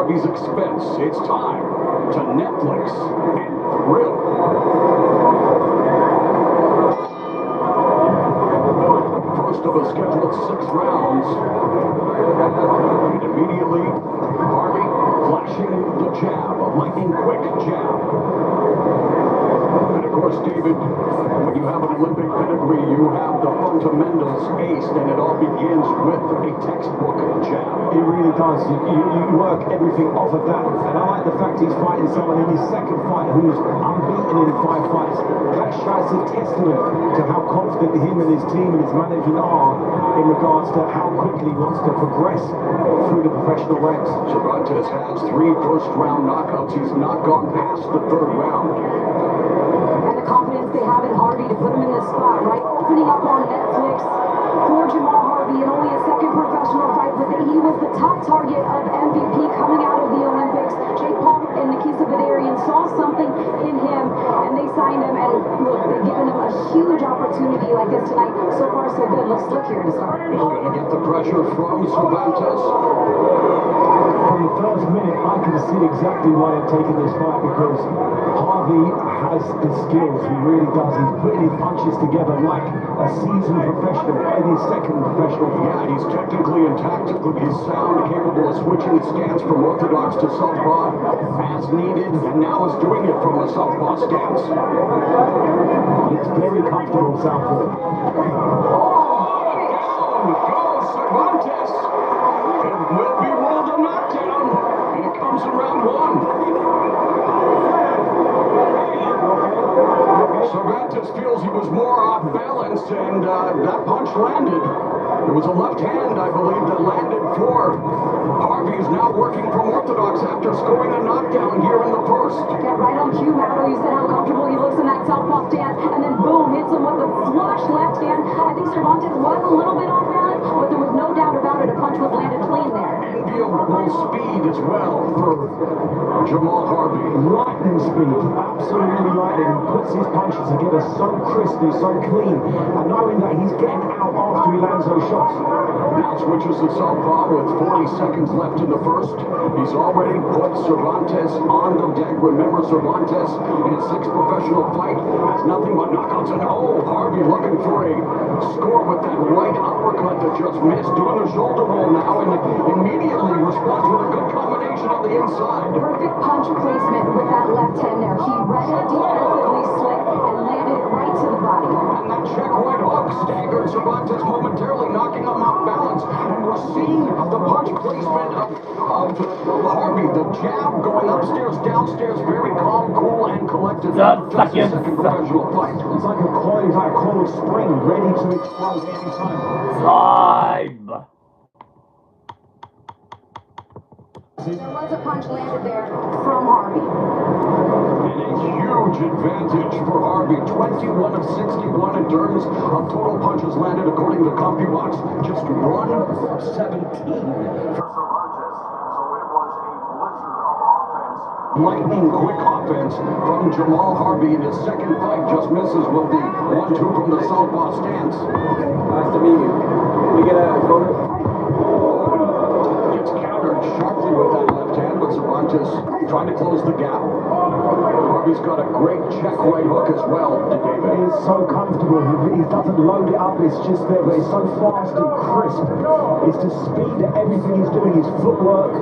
Harvey's expense. It's time to Netflix and thrill. First of a scheduled 6 rounds. And immediately, Harvey flashing the jab, a lightning quick jab. And of course, David, when you have an Olympic pedigree, you have the fundamentals aced, and it all begins with a textbook jab. It really does. You work everything off of that. And I like the fact he's fighting someone in his second fight who's unbeaten in 5 fights. That's a testament to how confident him and his team and his management are in regards to how quickly he wants to progress through the professional ranks. Cervantes has 3 first-round knockouts. He's not gone past the 3rd round. And the confidence they have in Harvey to put him in this spot, right? Opening up on Netflix for Jamal Harvey in only a 2nd professional fight, but he was the top target of MVP coming out of the Olympics. Jake Paul and Nikisa Badarian saw something in him, and they signed him, and look, they've given him a huge opportunity like this tonight. So far, so good. Looks slick here to start. He's going to get the pressure from Cervantes. From the first minute, I can see exactly why they're taking this fight, because Harvey has the skills. He really does. He's putting his punches together like a seasoned professional in his 2nd professional fight. Yeah, he's technically and tactically sound, capable of switching stance from orthodox to southpaw as needed, and now is doing it from the southpaw stance. It's very comfortable southpaw. Down goes Cervantes. It will be ruled a knockdown, and it comes in round 1. Cervantes feels he was more off balance, and that punch landed. It was a left hand, I believe, that landed for Harvey. Is now working from orthodox after scoring a knockdown here in the 1st. Yeah, right on cue, Mauro. You said how comfortable he looks in that southpaw stance, and then boom, hits him with the flush left hand. I think Cervantes was a little bit off balance, but there was no doubt about it. A punch was landed clean there. Enviable speed as well for Jamal Harvey. Lightning speed, absolutely lightning. He puts his punches together so crisp and so clean, and knowing that he's getting out after he lands those shots. Now switches to southpaw with 40 seconds left in the 1st. He's already put Cervantes on the deck. Remember, Cervantes in his 6th professional fight has nothing but knockouts, and Harvey looking for a score with that right uppercut that just missed, doing the shoulder roll now, and immediately responds with a good combination on the inside. Perfect punch placement with that left hand there. He read it defensively slick and landed it right to the body. And that check right hook staggered Cervantes momentarily, knocking him off balance. And we're seeing the punch placement of Harvey. The jab going upstairs, downstairs, very calm, cool, and collected. Just his 2nd professional fight. It's like a coiled spring, ready to explode any time. Time! There was a punch landed there from Harvey. And a huge advantage for Harvey. 21 of 61 in terms of total punches landed, according to CompuBox. Just 1 of 17 for Cervantes. So it was a blizzard of offense. Lightning quick offense from Jamal Harvey in his 2nd fight. Just misses with the 1-2 from the southpaw stance. Nice to meet you. Can we get a photo? Gets countered sharply with that left hand, but Cervantes trying to close the gap. Harvey's got a great check right hook as well, David. He's so comfortable. He doesn't load it up. It's just there, but it's so fast and crisp. It's the speed that everything he's doing, his footwork,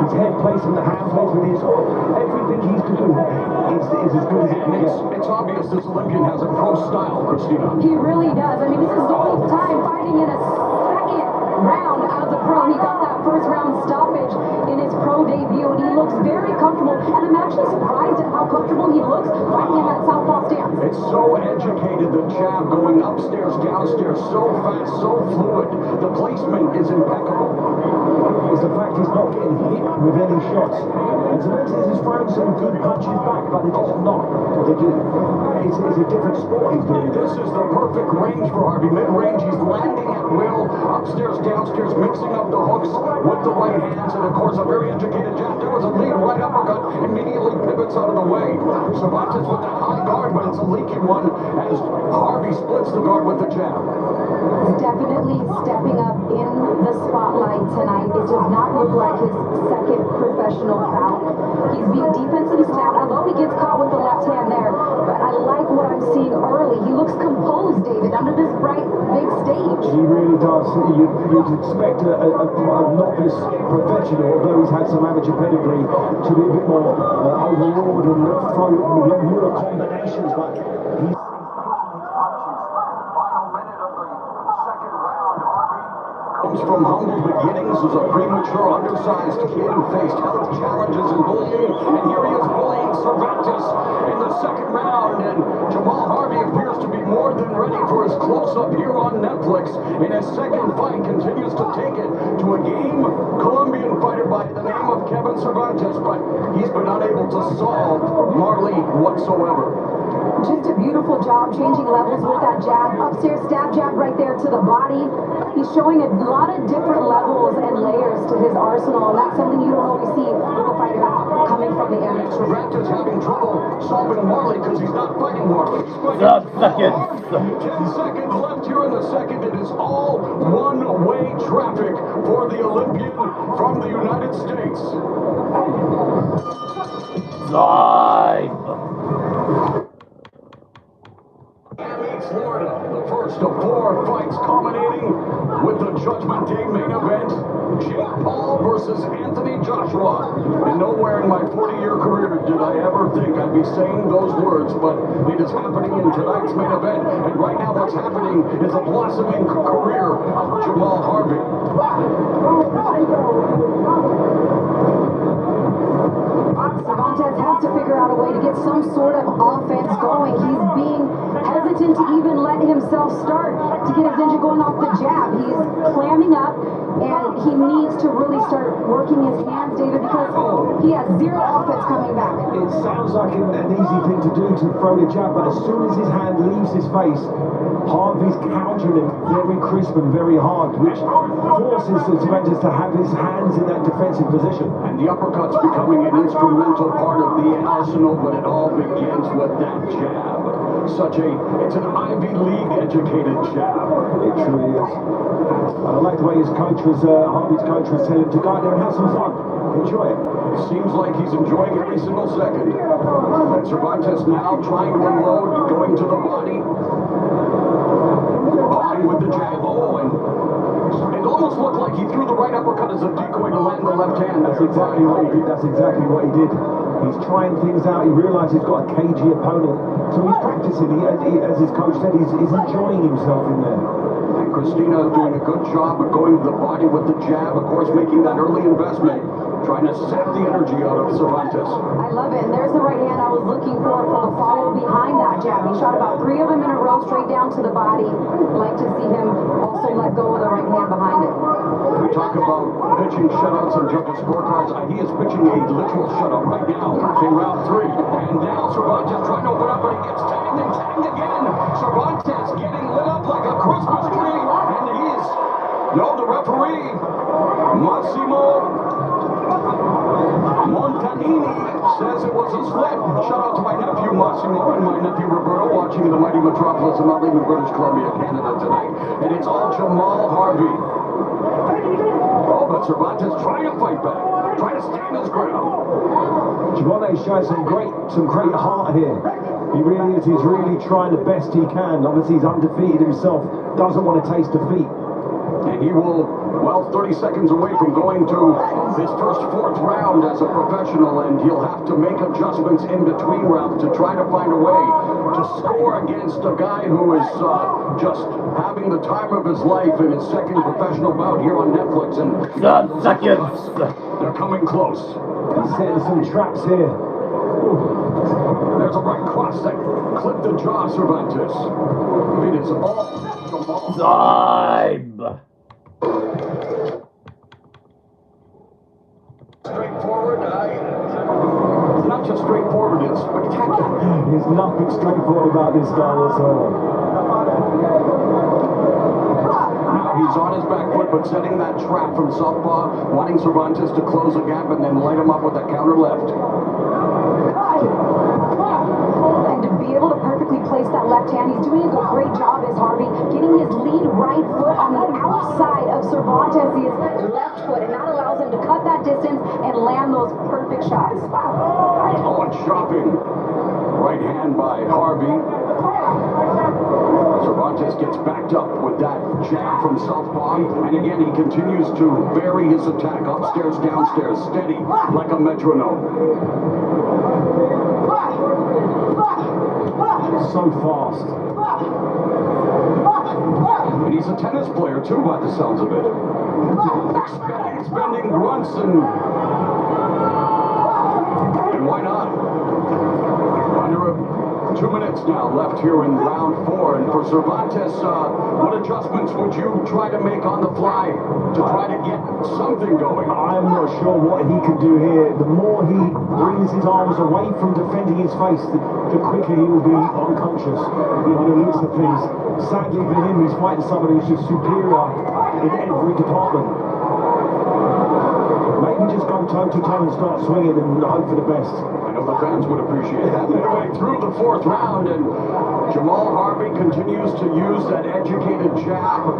his head placement, the hand placement, everything he's doing is as good as it can get. It's obvious this Olympian has a pro style, Christina. He really does. I mean, this is the only time fighting in a 2nd round as a pro. He got that 1st round stoppage in his pro debut, and he looks very comfortable. And I'm actually surprised at how comfortable he looks fighting in that southpaw stance. It's so educated, the jab going upstairs, downstairs, so fast, so fluid. The placement is impeccable. It's the fact he's not getting hit with any shots. And Cervantes is throwing some good punches back, but they're just not. It's a different sport he's doing. This is the perfect range for Harvey. Mid-range, he's landing at will, upstairs, downstairs, mixing up the hooks with the right hands, and of course a very educated jab. There was a lead right uppercut, immediately pivots out of the way. Cervantes with that high guard, but it's a leaky one as Harvey splits the guard with the jab. Definitely stepping up in the spotlight tonight. It does not look like his 2nd professional professional bout. He's being defensively sound, although he gets caught with the left hand there. But I like what I'm seeing early. He looks composed, David, under this bright, big stage. He really does. You'd expect a novice professional, although he's had some amateur pedigree, to be a bit more overawed and throw more combinations, but he's... Comes from humble beginnings as a premature, undersized kid who faced health challenges and bullying. And here he is bullying Cervantes in the second round. And Jamal Harvey appears to be more than ready for his close-up here on Netflix. In his second fight, continues to take it to a game Colombian fighter by the name of Kevin Cervantes, but he's been unable to solve Marley whatsoever. Just a beautiful job changing levels with that jab. Upstairs stab jab right there to the body. He's showing a lot of different levels and layers to his arsenal, and that's something you don't always see with a fighter coming from the amateur. Cervantes having trouble solving Marley because he's not fighting Marley. Suck it. 10 seconds left here in the second. It is all one-way traffic for the Olympian from the United States. Live. Miami, Florida, the first of 4 fights culminating with the Judgment Day main event, Jake Paul versus Anthony Joshua. And nowhere in my 40-year career did I ever think I'd be saying those words, but it is happening in tonight's main event. And right now what's happening is a blossoming career of Jamal Harvey. Cervantes has to figure out a way to get some sort of offense going. He's being hesitant to even let himself start to get his engine going off the jab. He's clamming up, and he needs to really start working his hands, David, because he has zero offense coming back. It sounds like an easy thing to do to throw the jab, but as soon as his hand leaves his face, Harvey's countering him very crisp and very hard, which forces Cervantes to have his hands in that defensive position. And the uppercut's becoming an instrumental part of the arsenal, but it all begins with that jab. It's an Ivy League educated jab. It truly is. I like the way his coach Harvey's coach was telling him to go out there and have some fun. Enjoy it. Seems like he's enjoying every single second. And Cervantes now trying to unload, going to the body. With the jab. And it almost looked like he threw the right uppercut as a decoy to land the left hand. That's exactly what he did. That's exactly what he did. He's trying things out. He realized he's got a cagey opponent. So he's practicing. As his coach said, he's enjoying himself in there. And Christina doing a good job of going to the body with the jab. Of course, making that early investment, trying to sap the energy out of Cervantes. I love it. And there's the right hand I was looking for the follow behind that jab. He shot about 3 of them in a row straight down to the body. I'd like to see him also let go of the right hand behind it. We talk about pitching shutouts and judges' scorecards. He is pitching a literal shutout right now in round 3. And now Cervantes trying to open up, but he gets tagged and tagged again. Cervantes getting lit up like a Christmas tree. And the referee, Massimo Montanini, says it was a slip. Shout out to my nephew Massimo and my nephew Roberto watching in the mighty metropolis of Mount Lehman, British Columbia, Canada tonight. And it's all Jamal Harvey. Oh, but Cervantes trying to fight back, trying to stand his ground. Jamal shows some great heart here. He really is. He's really trying the best he can. Obviously, he's undefeated himself. Doesn't want to taste defeat. And he will, 30 seconds away from going to his first 4th round as a professional, and he'll have to make adjustments in between rounds to try to find a way to score against a guy who is just having the time of his life in his second professional bout here on Netflix. And they're coming close. He's setting some traps here. There's a right cross that clipped the jaw, Cervantes. It is all Jamal. Live. Straightforward. It's not just straightforward, it's spectacular. There's nothing straightforward about this guy whatsoever. Now he's on his back foot, but setting that trap from southpaw, wanting Cervantes to close a gap and then light him up with a counter left. And to be able to perfectly place that left hand, he's doing a great job as Harvey, getting his lead right foot on the outside of Cervantes' left foot, and that allows him to cut that distance and land those jab from southpaw, and again he continues to vary his attack upstairs, downstairs, steady like a metronome. So fast. And he's a tennis player too, by the sounds of it. Expending grunts and why not? Under 2 minutes now left here in round 4, and for Cervantes, what adjustments would you try to make on the fly to try to get something going? I'm not sure what he can do here. The more he brings his arms away from defending his face, the quicker he will be unconscious. By the looks of things, sadly for him, he's fighting somebody who's just superior in every department. Maybe just go toe-to-toe and start swinging and hope for the best. I know the fans would appreciate that. Midway through the 4th round, and Jamal Harvey continues to use that educated jab.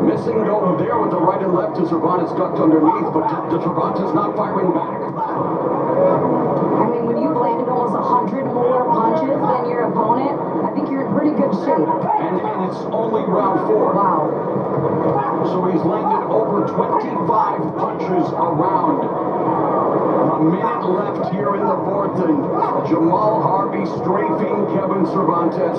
Missing though there with the right and left as Cervantes ducked underneath, but Cervantes not firing back. I mean, when you've landed almost 100 more punches than your opponent, I think you're in pretty good shape. And it's only round 4. Wow. So he's landed over 25 punches a round. A minute left here in the 4th, and Jamal Harvey strafing Kevin Cervantes.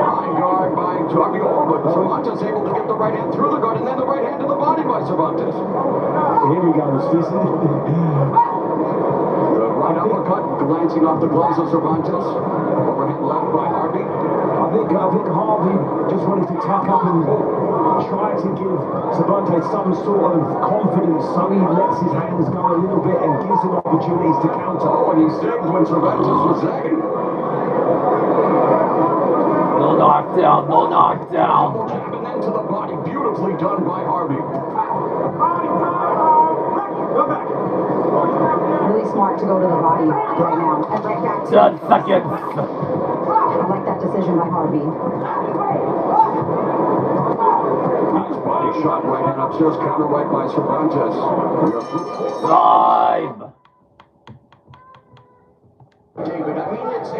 High guard by Targiol, but Cervantes able to get the right hand through the guard, and then the right hand to the body by Cervantes. Here he goes, The right uppercut glancing off the gloves of Cervantes. Overhand left by Harvey. I think Harvey just wanted to tuck up and try to give Cervantes some sort of confidence, so he lets his hands go a little bit and gives him opportunities to counter. Oh, and he zigged when Cervantes was zagging. No knockdown, no knockdown. Jab and then to the body, beautifully done by Harvey. Really smart to go to the body right now. And right back to 10 seconds. I like that decision by Harvey. Nice body shot, right hand upstairs, counter right by Cervantes. We are through 4. Time. David, I mean, it is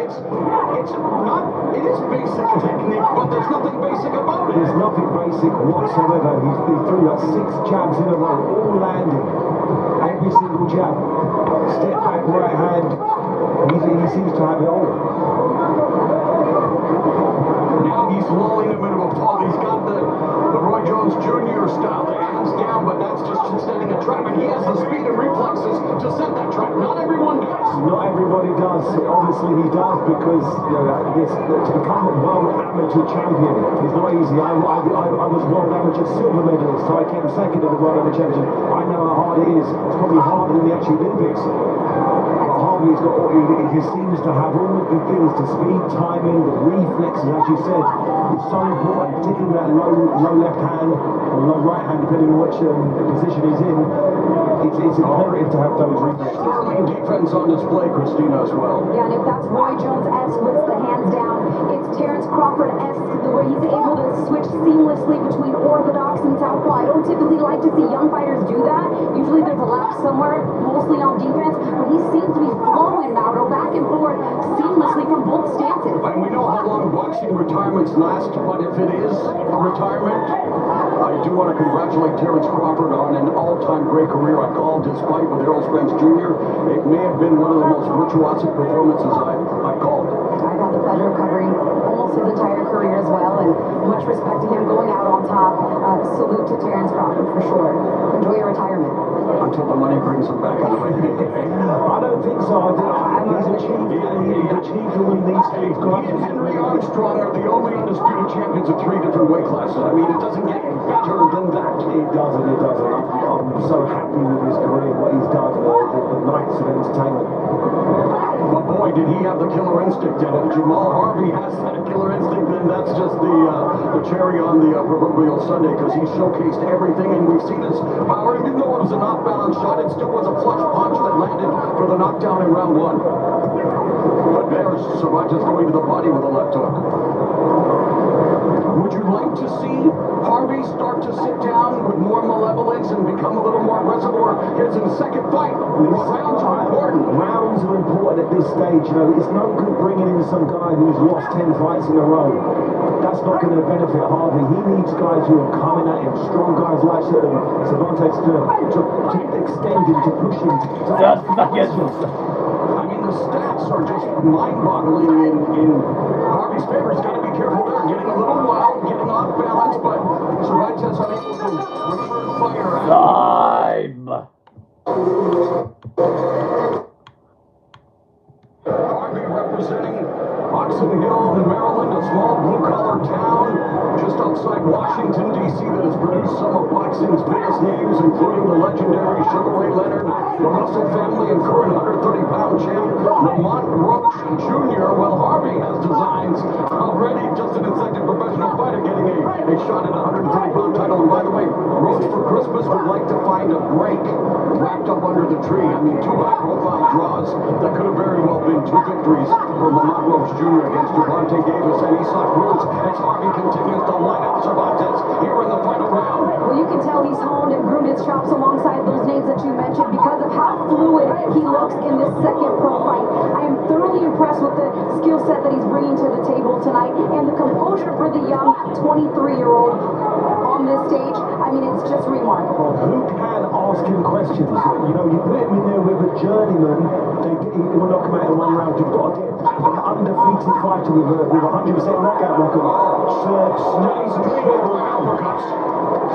basic technique, but there's nothing basic about it. There's nothing basic whatsoever. He threw like 6 jabs in a row, all landing. Every single jab. Step back right hand. He seems to have it all. Now he's lulling him into a fall. He's got the Roy Jones Jr. style, the hands down, but that's just setting a trap, and he has the speed and reflexes to set that trap. Not everyone does. Not everybody does. Obviously he does, because to become a world amateur champion is not easy. I was world amateur silver medalist, so I came second in the world amateur championship. I know how hard it is. It's probably harder than the actual Olympics. Harvey's got, he seems to have all of the things, the speed, timing, the reflexes, as you said. It's so important, particularly that low left hand or low right hand, depending on which position he's in. It's imperative to have those reflexes. Sterling defense on display, Christina, as well. Yeah, and if that's Roy Jones-esque with the hands down, it's Terrence Crawford-esque, the way he's able to switch seamlessly between orthodox and southpaw. I don't typically like to see young fighters do that. Usually there's a lapse somewhere, mostly on defense, but he seems to be flowing now, back and forth seamlessly from both stances. And we know how long boxing retirements last, but if it is a retirement, I do want to congratulate Terrence Crawford on an all-time great career. I called his fight with Errol Spence Jr. It may have been one of the most virtuosic performances I called. I've had the pleasure of covering almost his entire career as well, and much respect to him going out on top. Salute to Terrence Crawford for sure. Enjoy your retirement. Until the money brings him back in the ring. I don't think so. I think he's achieved to win these three. He and Henry Armstrong are the only undisputed champions of 3 different weight classes. I mean, it doesn't get better than that. It doesn't. I'm so happy with his career, what he's done, the nights of entertainment. But boy, did he have the killer instinct, and if Jamal Harvey has that killer instinct, then that's just the cherry on the proverbial sundae, because he showcased everything, and we've seen his power. Even though it was an off-balance shot, it still was a flush punch that landed for the knockdown in round 1. But there's Cervantes going to the body with a left hook. Would you like to see Harvey start to sit down with more malevolence and become a little more aggressive, or is in the second fight. Rounds are important. Rounds are important at this stage. You know, it's no good bringing in some guy who's lost 10 fights in a row. That's not going to benefit Harvey. He needs guys who are coming at him, strong guys like Cervantes to extend him, to push him. Just seconds. I mean, the stats are just mind-boggling in Harvey's favor. He's got to be careful there. Getting a little wild, getting off balance, but Cervantes unable to return fire. Time. Harvey representing Oxon Hill in Maryland, a small blue-collar town just outside Washington, D.C. that has produced some of boxing's biggest names, including the legendary Sugar Ray Leonard, the Russell family, and current 130-pound champ Lamont Roach Jr. Well, Harvey has designs already, just an incentive professional fighter getting a shot at a 130-pound title. And by the way, Roach for Christmas would like to find a break wrapped up under the tree. I mean, two high-profile draws that could have very well been two victories for Lamont Roach Jr. against Gervonta Davis and Isaac Cruz as Harvey continues to line up Cervantes here in the final round. Well, you can tell he's honed and groomed his chops alongside those names that you mentioned because of how fluid he looks in this second pro fight. I am thoroughly impressed with the skill set that he's bringing to the table tonight and the composure for the young 23-year-old on this stage. I mean, it's just remarkable. Who can ask him questions? You know, you put him in there with a journeyman, he will knock him out in one round. You've got to get an undefeated fighter with a 100% knockout record. Nice incredible uppercuts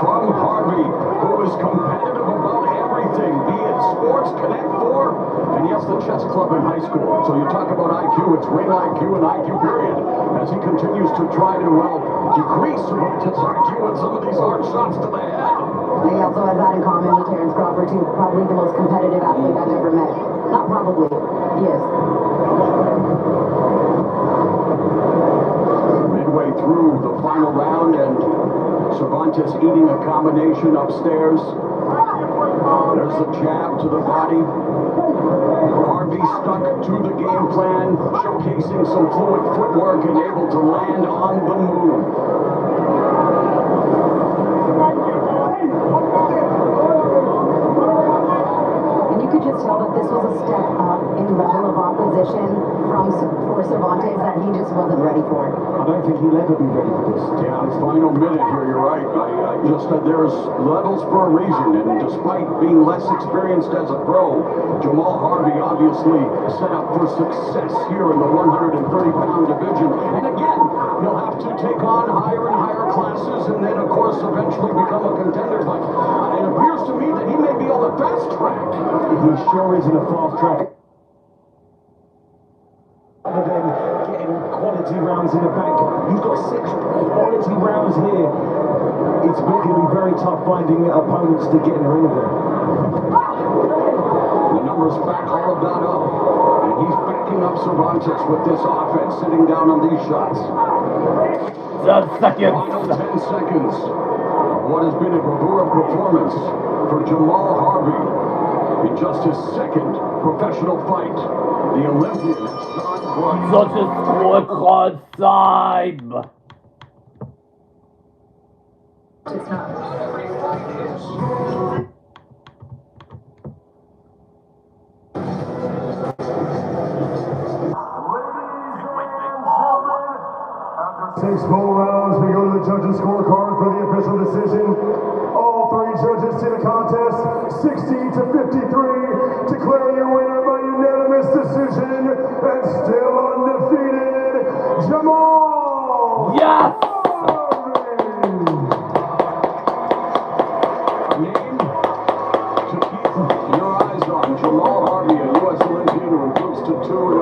from Harvey, who is competitive about everything, be it sports, Connect 4, and yes, the chess club in high school. So you talk about IQ, it's ring IQ and IQ period, as he continues to try to, decrease his IQ with some of these hard shots to the head. He also has that in common with Terrence Crawford, too. Probably the most competitive athlete I've ever met. Not probably, he is. Midway through the final round, and Cervantes eating a combination upstairs. There's the jab to the body. Harvey stuck to the game plan, showcasing some fluid footwork and able to land on the move. And you could just tell that this was a step up in level of opposition for Cervantes that he just wasn't ready for. I don't think he'll ever be ready for this. Yeah, final minute here, you're right. I just said there's levels for a reason, and despite being less experienced as a pro, Jamal Harvey obviously set up for success here in the 130-pound division. And again, he'll have to take on higher and higher classes, and then, of course, eventually become a contender. But it appears to me that he may be on the fast track. He sure is in a fast track. Other than getting quality rounds in the bank, you've got 6 quality rounds here. It's going to be very tough finding opponents to get in the ring of them. The numbers back all of that up, and he's backing up Cervantes with this offense, sitting down on these shots. Just seconds. Final 10 seconds of what has been a bravura performance for Jamal Harvey in just his second professional fight. The Olympian has gone right. Such a scorecard time. It's not. Six full rounds, we go to the judges' scorecard for the official decision. All 3 judges see the contest 60 to 53, declaring your winner by unanimous decision and still undefeated, Jamal Yes. Harvey. A name to keep your eyes on. Jamal Harvey, a U.S. Olympian who improves to 2-0